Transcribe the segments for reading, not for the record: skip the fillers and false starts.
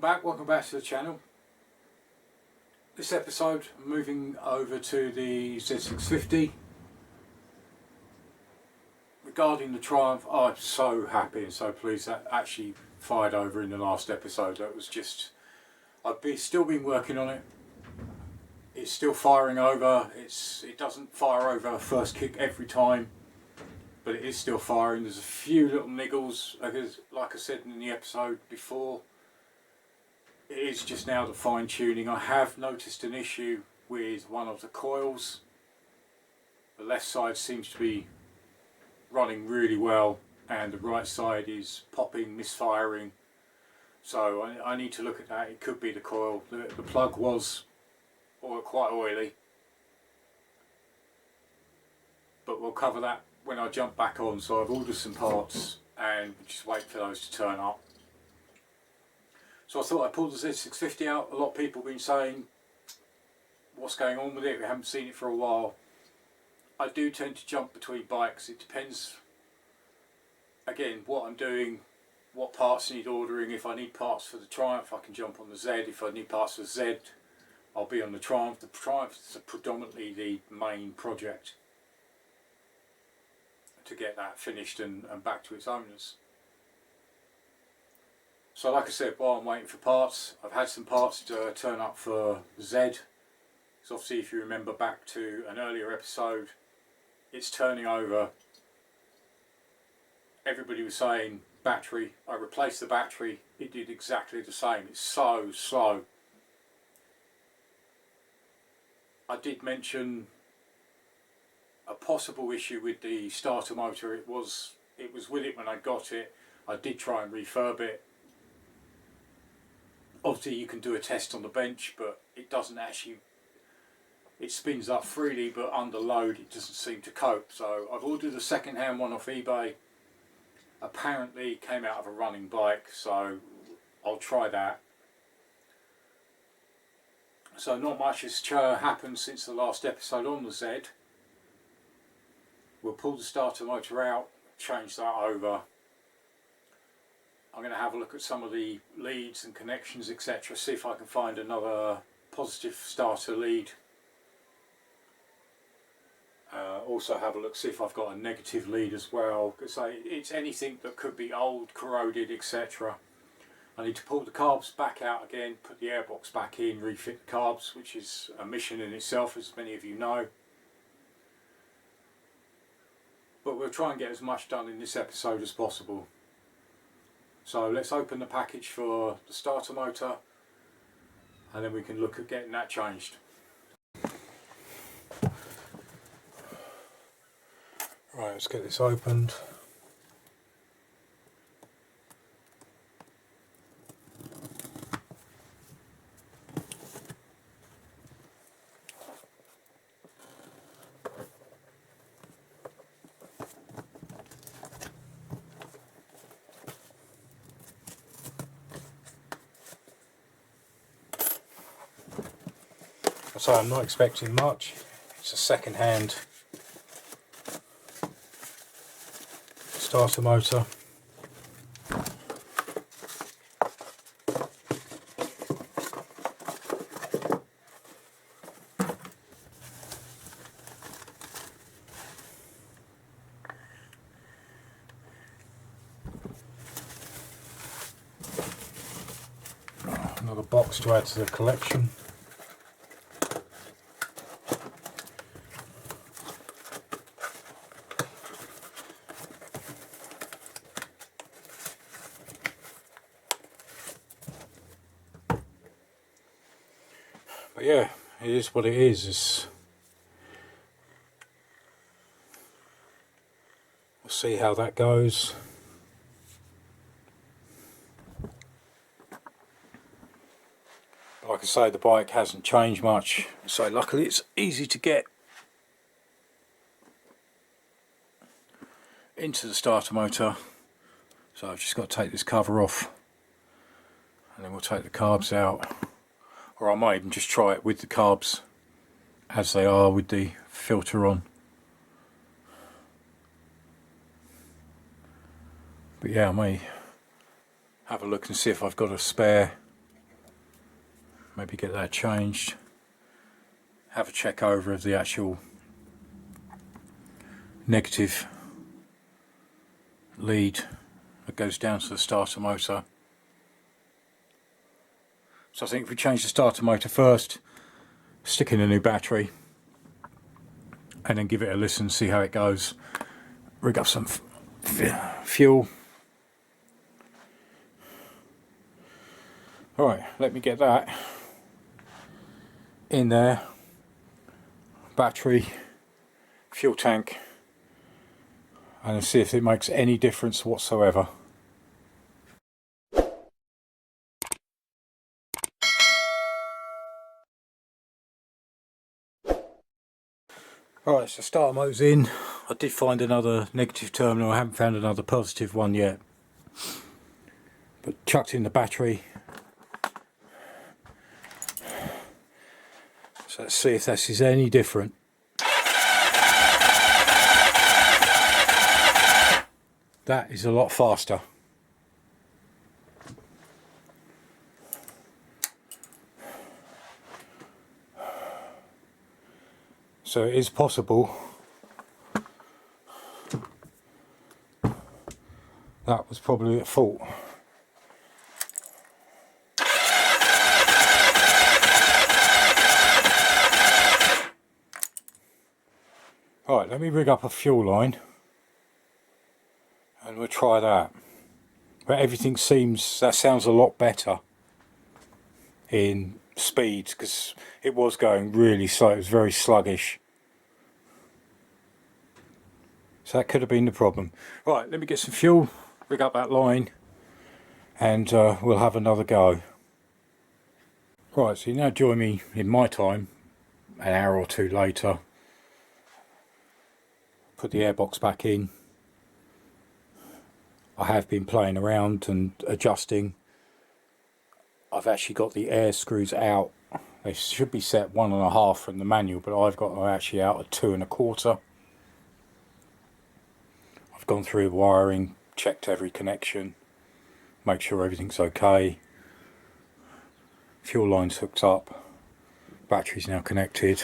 welcome back to the channel. This episode, moving over to the Z650. Regarding the Triumph, I'm so happy and so pleased that actually fired over in the last episode. That was just, still been working on it. It's still firing over. It doesn't fire over first kick every time, but it is still firing. There's a few little niggles, like I said in the episode before. It is just now the fine tuning. I have noticed an issue with one of the coils. The left side seems to be running really well and the right side is popping, misfiring. So I need to look at that. It could be the coil. The plug was quite oily, but we'll cover that when I jump back on. So I've ordered some parts and just wait for those to turn up. So I thought I'd pull the Z650 out. A lot of people have been saying, what's going on with it? We haven't seen it for a while. I do tend to jump between bikes. It depends, again, what I'm doing, what parts need ordering. If I need parts for the Triumph, I can jump on the Z. If I need parts for the Z, I'll be on the Triumph. The Triumph is predominantly the main project to get that finished and back to its owners. So like I said, while I'm waiting for parts, I've had some parts to turn up for Z. So obviously if you remember back to an earlier episode, it's turning over. Everybody was saying battery. I replaced the battery, it did exactly the same. It's so slow. I did mention a possible issue with the starter motor. It was with it when I got it. I did try and refurb it. Obviously you can do a test on the bench, but it doesn't actually, it spins up freely, but under load it doesn't seem to cope. So I've ordered a second-hand one off eBay. Apparently it came out of a running bike, so I'll try that. So not much has happened since the last episode on the Z. We'll pull the starter motor out, change that over. I'm going to have a look at some of the leads and connections, etc. See if I can find another positive starter lead. Also have a look, see if I've got a negative lead as well, because it's anything that could be old, corroded, etc. I need to pull the carbs back out again, put the airbox back in, refit the carbs, which is a mission in itself, as many of you know. But we'll try and get as much done in this episode as possible. So let's open the package for the starter motor and then we can look at getting that changed. Right, let's get this opened. So I'm not expecting much. It's a second-hand starter motor. Another box to add to the collection. But yeah, it is what it is. We'll see how that goes. Like I say, the bike hasn't changed much, so luckily it's easy to get into the starter motor. So I've just got to take this cover off and then we'll take the carbs out. Or I might even just try it with the carbs as they are with the filter on. But yeah, I may have a look and see if I've got a spare maybe get that changed, have a check over of the actual negative lead that goes down to the starter motor. So I think if we change the starter motor first, stick in a new battery, and then give it a listen, see how it goes, rig up some fuel. Alright, let me get that in there, battery, fuel tank, and see if it makes any difference whatsoever. Alright, so starter motor's in. I did find another negative terminal, I haven't found another positive one yet. But chucked in the battery. So let's see if this is any different. That is a lot faster. So it is possible that was probably at fault. Alright, let me rig up a fuel line and we'll try that. But everything seems, that sounds a lot better in speed, because it was going really slow, it was very sluggish. So that could have been the problem. Right, let me get some fuel, rig up that line, and we'll have another go. Right, so you now join me in my time, an hour or two later. Put the airbox back in. I have been playing around and adjusting. I've actually got the air screws out. They should be set 1.5 from the manual, but I've got them actually out at 2.25. I've gone through the wiring, checked every connection, make sure everything's okay. Fuel line's hooked up, battery's now connected.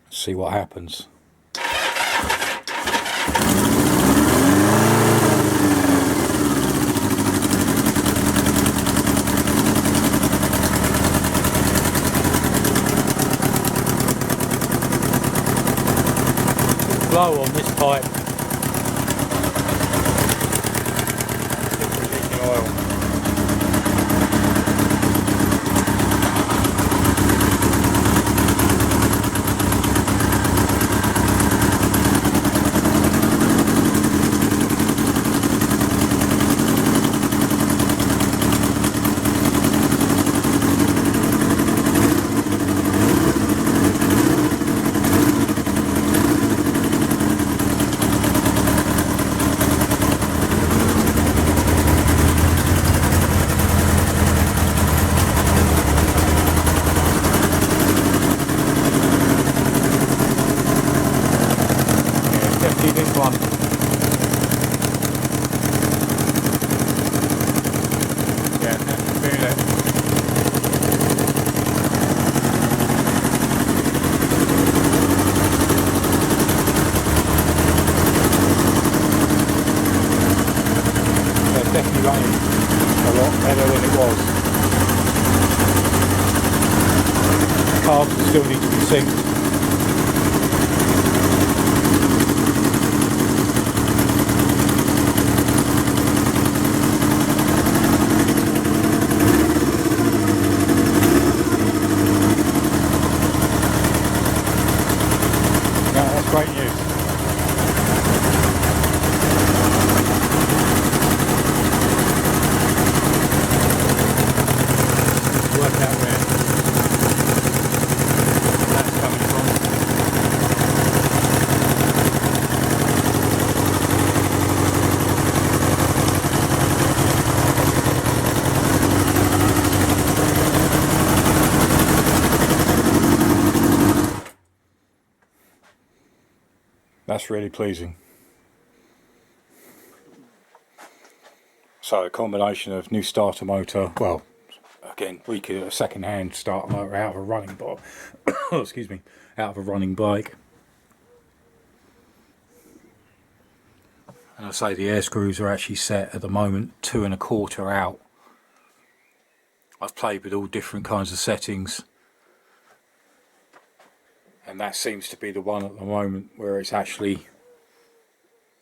Let's see what happens. Blow on this pipe. Leaking oil. This one. Yeah, I can feel it. It's definitely running a lot better than it was. The carbs still need to be synced. Great news. Work out where that's coming from. That's really pleasing. So a combination of new starter motor, well, again, we could a second-hand starter motor out of a running bike. Excuse me, out of a running bike. And I say the air screws are actually set at the moment 2 1/4 out. I've played with all different kinds of settings, and that seems to be the one at the moment where it's actually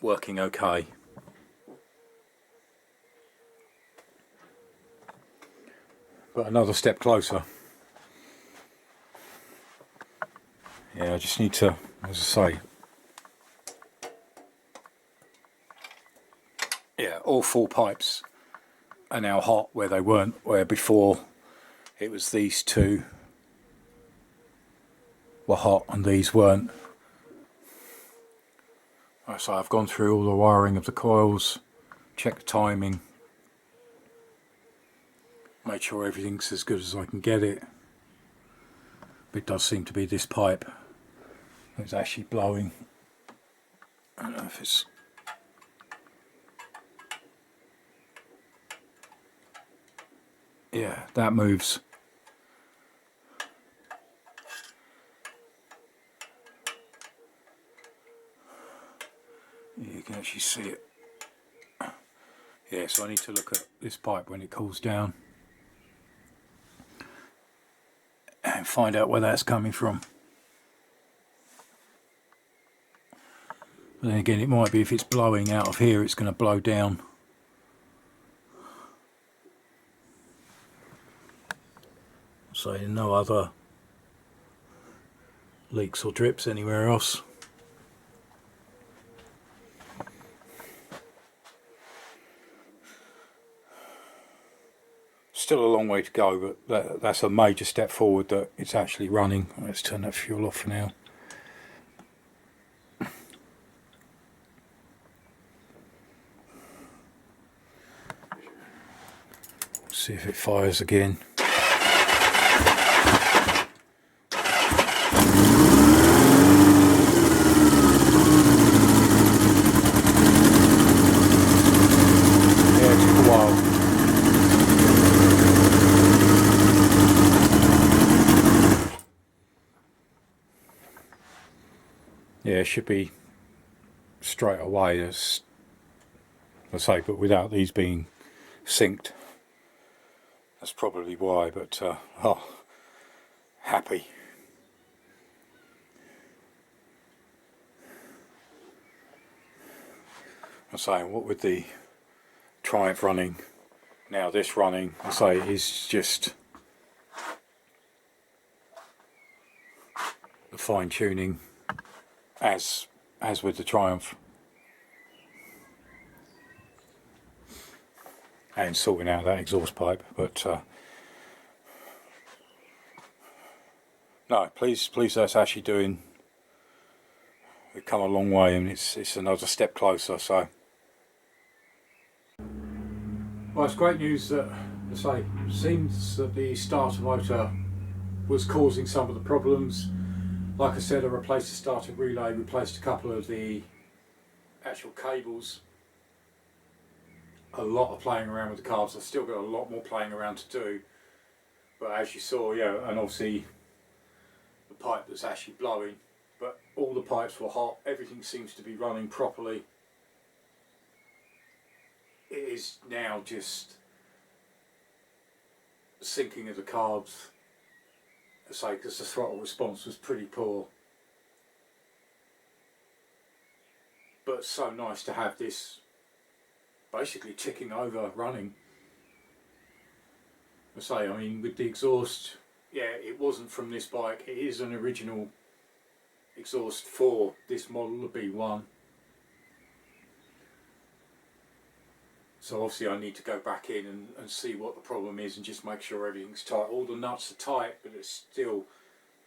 working okay. But another step closer. Yeah, I just need to, as I say, yeah, all 4 pipes are now hot where they weren't, where before it was these 2 were hot and these weren't. So I've gone through all the wiring of the coils, checked the timing, made sure everything's as good as I can get it. But it does seem to be this pipe that's actually blowing. I don't know if it's... yeah, that moves. You can actually see it. Yeah, so I need to look at this pipe when it cools down and find out where that's coming from. But then again, it might be if it's blowing out of here, it's going to blow down. So no other leaks or drips anywhere else. Still a long way to go, but that's a major step forward that it's actually running. Let's turn that fuel off for now. See if it fires again. Yeah, it should be straight away, as I say, but without these being synced. That's probably why, but oh, happy. I'm saying, what with the Triumph running, now this running, I say, is just the fine tuning. As with the Triumph, and sorting out that exhaust pipe, but no, please that's actually doing. We've come a long way, and it's another step closer. So, well, it's great news that, as I say, it seems that the starter motor was causing some of the problems. Like I said, I replaced the starting relay, replaced a couple of the actual cables. A lot of playing around with the carbs. I've still got a lot more playing around to do. But as you saw, yeah, and obviously the pipe that's actually blowing, but all the pipes were hot, everything seems to be running properly. It is now just syncing of the carbs. I say, because the throttle response was pretty poor, but it's so nice to have this basically ticking over running. I say, I mean, with the exhaust, yeah, it wasn't from this bike, it is an original exhaust for this model, the B1. So obviously I need to go back in and see what the problem is and just make sure everything's tight. All the nuts are tight, but it's still,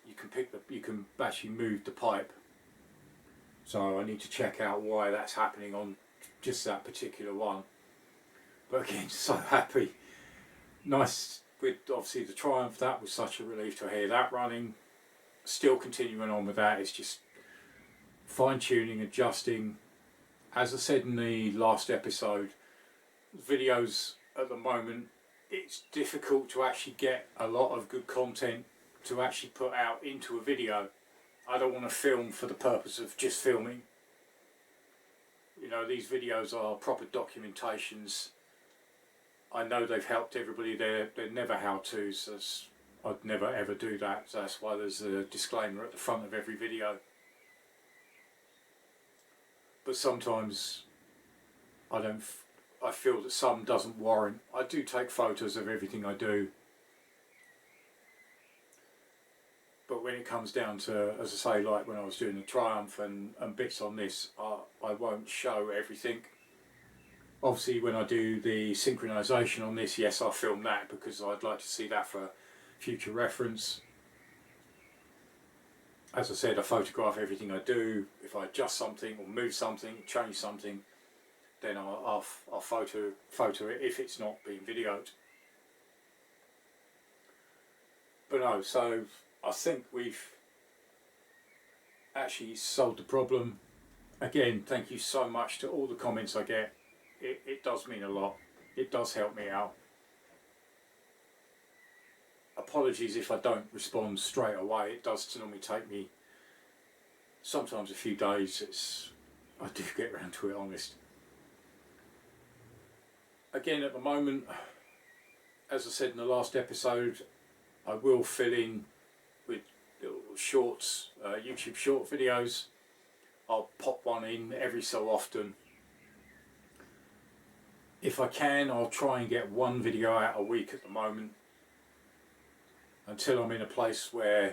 you can actually move the pipe. So I need to check out why that's happening on just that particular one. But again, so happy. Nice with obviously the Triumph, that was such a relief to hear that running. Still continuing on with that, it's just fine tuning, adjusting. As I said in the last episode, videos at the moment, it's difficult to actually get a lot of good content to actually put out into a video. I don't want to film for the purpose of just filming. You know, these videos are proper documentations. I know they've helped everybody. They're never how-tos. I'd never ever do that. So that's why there's a disclaimer at the front of every video. But sometimes I feel that some doesn't warrant. I do take photos of everything I do. But when it comes down to, as I say, like when I was doing the Triumph and bits on this, I won't show everything. Obviously when I do the synchronisation on this, yes, I'll film that because I'd like to see that for future reference. As I said, I photograph everything I do. If I adjust something or move something, change something, then I'll photo it if it's not being videoed. But no, so I think we've actually solved the problem. Again, thank you so much to all the comments I get. It does mean a lot. It does help me out. Apologies if I don't respond straight away. It does normally take me sometimes a few days. I do get around to it, honest. Again, at the moment, as I said in the last episode, I will fill in with little shorts, YouTube short videos. I'll pop one in every so often. If I can, I'll try and get one video out a week at the moment, until I'm in a place where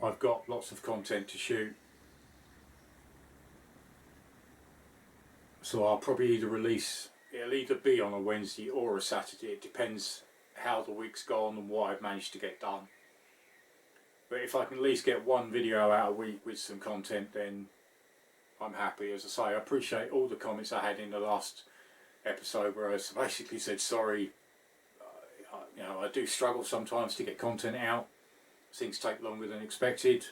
I've got lots of content to shoot. So I'll probably it'll either be on a Wednesday or a Saturday. It depends how the week's gone and what I've managed to get done. But if I can at least get one video out a week with some content, then I'm happy. As I say, I appreciate all the comments I had in the last episode where I basically said sorry. You know, I do struggle sometimes to get content out. Things take longer than expected.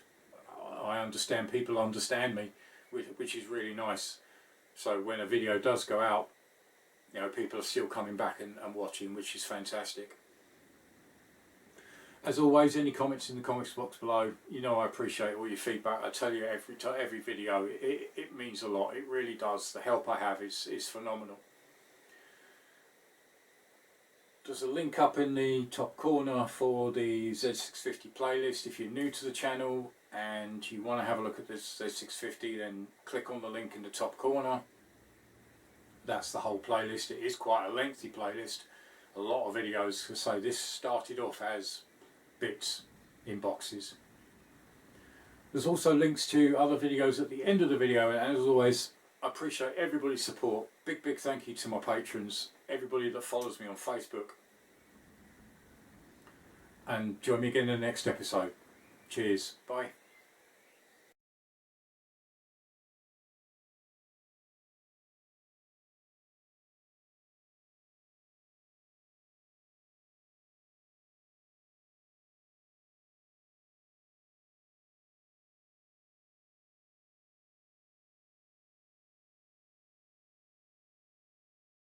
I understand people understand me, which is really nice. So when a video does go out, you know, people are still coming back and watching, which is fantastic. As always, any comments in the comments box below. You know, I appreciate all your feedback. I tell you, every video, it means a lot. It really does. The help I have is phenomenal. There's a link up in the top corner for the Z650 playlist. If you're new to the channel and you want to have a look at this Z650, then click on the link in the top corner. That's the whole playlist. It is quite a lengthy playlist. A lot of videos. So this started off as bits in boxes. There's also links to other videos at the end of the video, and as always, I appreciate everybody's support. Big thank you to my patrons, everybody that follows me on Facebook. And join me again in the next episode. Cheers. Bye.